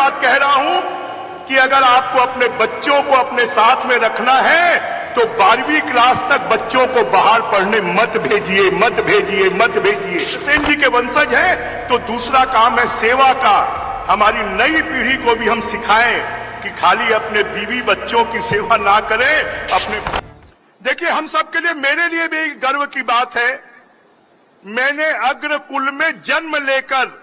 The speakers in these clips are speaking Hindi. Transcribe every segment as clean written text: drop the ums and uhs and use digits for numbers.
बात कह रहा हूं कि अगर आपको अपने बच्चों को अपने साथ में रखना है तो 12वीं क्लास तक बच्चों को बाहर पढ़ने मत भेजिए, मत भेजिए, मत भेजिए। सेन जी के वंशज हैं तो दूसरा काम है सेवा का। हमारी नई पीढ़ी को भी हम सिखाएं कि खाली अपने बीवी बच्चों की सेवा ना करें, अपने। देखिए, हम सबके लिए, मेरे लिए भी गर्व की बात है, मैंने अग्र कुल में जन्म लेकर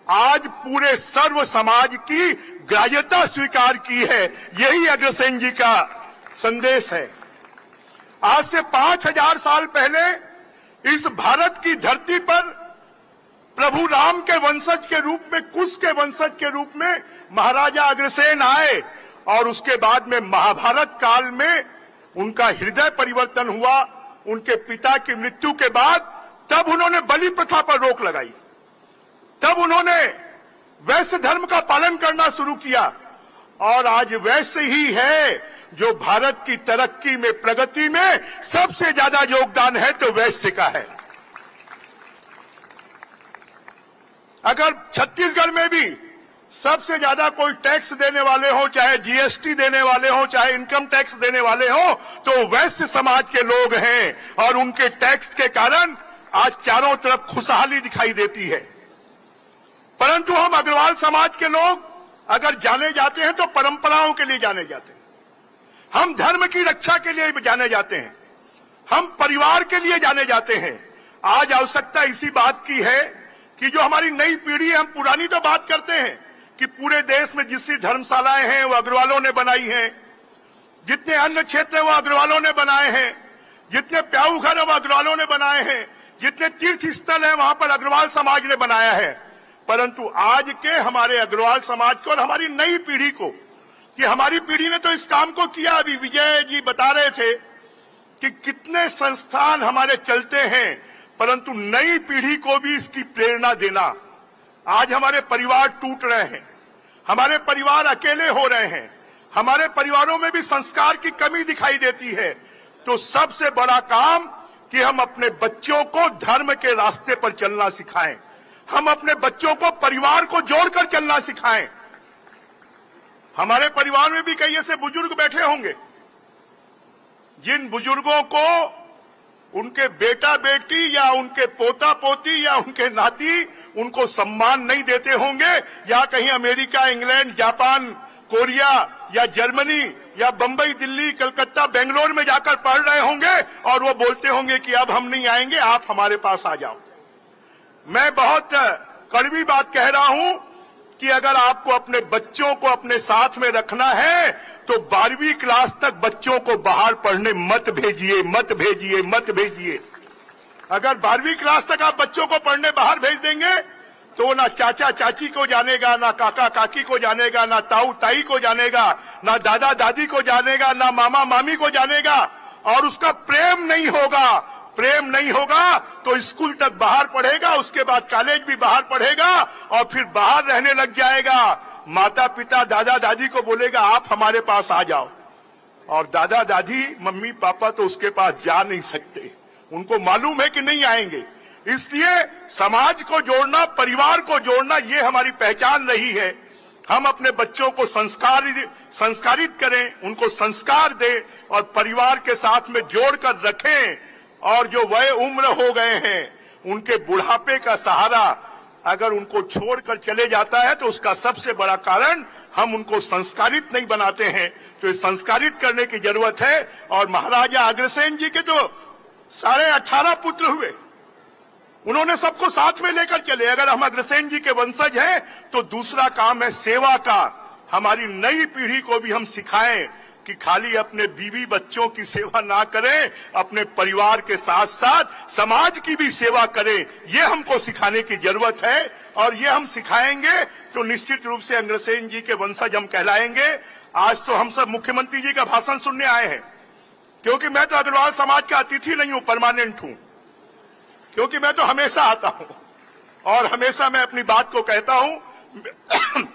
आज पूरे सर्व समाज की ग्राह्यता स्वीकार की है। यही अग्रसेन जी का संदेश है। आज से 5000 साल पहले इस भारत की धरती पर प्रभु राम के वंशज के रूप में, कुश के वंशज के रूप में महाराजा अग्रसेन आए और उसके बाद में महाभारत काल में उनका हृदय परिवर्तन हुआ। उनके पिता की मृत्यु के बाद तब उन्होंने बलि प्रथा पर रोक लगाई, तब उन्होंने वैश्य धर्म का पालन करना शुरू किया और आज वैश्य ही है जो भारत की तरक्की में, प्रगति में सबसे ज्यादा योगदान है तो वैश्य का है। अगर छत्तीसगढ़ में भी सबसे ज्यादा कोई टैक्स देने वाले हो, चाहे जीएसटी देने वाले हो, चाहे इनकम टैक्स देने वाले हो, तो वैश्य समाज के लोग हैं और उनके टैक्स के कारण आज चारों तरफ खुशहाली दिखाई देती है। परंतु हम अग्रवाल समाज के लोग अगर जाने जाते हैं तो परंपराओं के लिए जाने जाते हैं, हम धर्म की रक्षा के लिए जाने जाते हैं, हम परिवार के लिए जाने जाते हैं। आज आवश्यकता इसी बात की है कि जो हमारी नई पीढ़ी है, हम पुरानी तो बात करते हैं कि पूरे देश में जितनी धर्मशालाएं हैं वो अग्रवालों ने बनाई हैं, जितने अन्य क्षेत्र हैं वो अग्रवालों ने बनाए हैं, जितने प्याऊ घर है वो अग्रवालों ने बनाए हैं, जितने तीर्थ स्थल है वहां पर अग्रवाल समाज ने बनाया है। परंतु आज के हमारे अग्रवाल समाज को और हमारी नई पीढ़ी को, कि हमारी पीढ़ी ने तो इस काम को किया। अभी विजय जी बता रहे थे कि कितने संस्थान हमारे चलते हैं, परंतु नई पीढ़ी को भी इसकी प्रेरणा देना। आज हमारे परिवार टूट रहे हैं, हमारे परिवार अकेले हो रहे हैं, हमारे परिवारों में भी संस्कार की कमी दिखाई देती है। तो सबसे बड़ा काम कि हम अपने बच्चों को धर्म के रास्ते पर चलना सिखाएं, हम अपने बच्चों को परिवार को जोड़कर चलना सिखाएं। हमारे परिवार में भी कई ऐसे बुजुर्ग बैठे होंगे जिन बुजुर्गों को उनके बेटा बेटी या उनके पोता पोती या उनके नाती उनको सम्मान नहीं देते होंगे, या कहीं अमेरिका, इंग्लैंड, जापान, कोरिया या जर्मनी या बंबई, दिल्ली, कलकत्ता, बेंगलोर में जाकर पढ़ रहे होंगे और वो बोलते होंगे कि अब हम नहीं आएंगे, आप हमारे पास आ जाओ। मैं बहुत कड़वी बात कह रहा हूं कि अगर आपको अपने बच्चों को अपने साथ में रखना है तो 12वीं क्लास तक बच्चों को बाहर पढ़ने मत भेजिए, मत भेजिए, मत भेजिए। अगर 12वीं क्लास तक आप बच्चों को पढ़ने बाहर भेज देंगे तो ना चाचा चाची को जानेगा, ना काका काकी को जानेगा, ना ताऊ ताई को जानेगा, ना दादा दादी को जानेगा, ना मामा मामी को जानेगा, और उसका प्रेम नहीं होगा। प्रेम नहीं होगा तो स्कूल तक बाहर पढ़ेगा, उसके बाद कॉलेज भी बाहर पढ़ेगा और फिर बाहर रहने लग जाएगा। माता पिता दादा दादी को बोलेगा आप हमारे पास आ जाओ, और दादा दादी मम्मी पापा तो उसके पास जा नहीं सकते, उनको मालूम है कि नहीं आएंगे। इसलिए समाज को जोड़ना, परिवार को जोड़ना, ये हमारी पहचान रही है। हम अपने बच्चों को संस्कारित करें, उनको संस्कार दें और परिवार के साथ में जोड़कर रखें। और जो वय उम्र हो गए हैं उनके बुढ़ापे का सहारा अगर उनको छोड़कर चले जाता है तो उसका सबसे बड़ा कारण हम उनको संस्कारित नहीं बनाते हैं। तो ये संस्कारित करने की जरूरत है। और महाराजा अग्रसेन जी के तो 18.5 पुत्र हुए, उन्होंने सबको साथ में लेकर चले। अगर हम अग्रसेन जी के वंशज हैं तो दूसरा काम है सेवा का। हमारी नई पीढ़ी को भी हम सिखाएं कि खाली अपने बीवी बच्चों की सेवा ना करें, अपने परिवार के साथ साथ समाज की भी सेवा करें। ये हमको सिखाने की जरूरत है और ये हम सिखाएंगे तो निश्चित रूप से अग्रसेन जी के वंशज हम कहलाएंगे। आज तो हम सब मुख्यमंत्री जी का भाषण सुनने आए हैं, क्योंकि मैं तो अग्रवाल समाज का अतिथि नहीं हूं, परमानेंट हूं, क्योंकि मैं तो हमेशा आता हूं और हमेशा मैं अपनी बात को कहता हूं।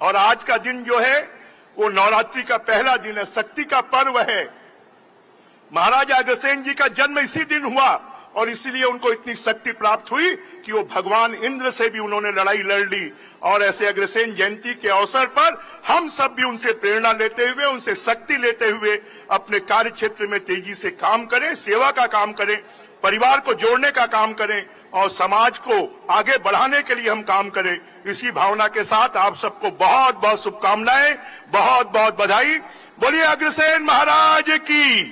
और आज का दिन जो है वो नवरात्रि का पहला दिन है, शक्ति का पर्व है। महाराजा अग्रसेन जी का जन्म इसी दिन हुआ और इसीलिए उनको इतनी शक्ति प्राप्त हुई कि वो भगवान इंद्र से भी उन्होंने लड़ाई लड़ ली। और ऐसे अग्रसेन जयंती के अवसर पर हम सब भी उनसे प्रेरणा लेते हुए, उनसे शक्ति लेते हुए अपने कार्य क्षेत्र में तेजी से काम करें, सेवा का काम करें, परिवार को जोड़ने का काम करें और समाज को आगे बढ़ाने के लिए हम काम करें। इसी भावना के साथ आप सबको बहुत बहुत शुभकामनाएं, बहुत बहुत बधाई। बोलिए अग्रसेन महाराज की,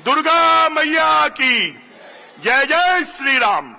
दुर्गा मैया की जय। जय श्री राम।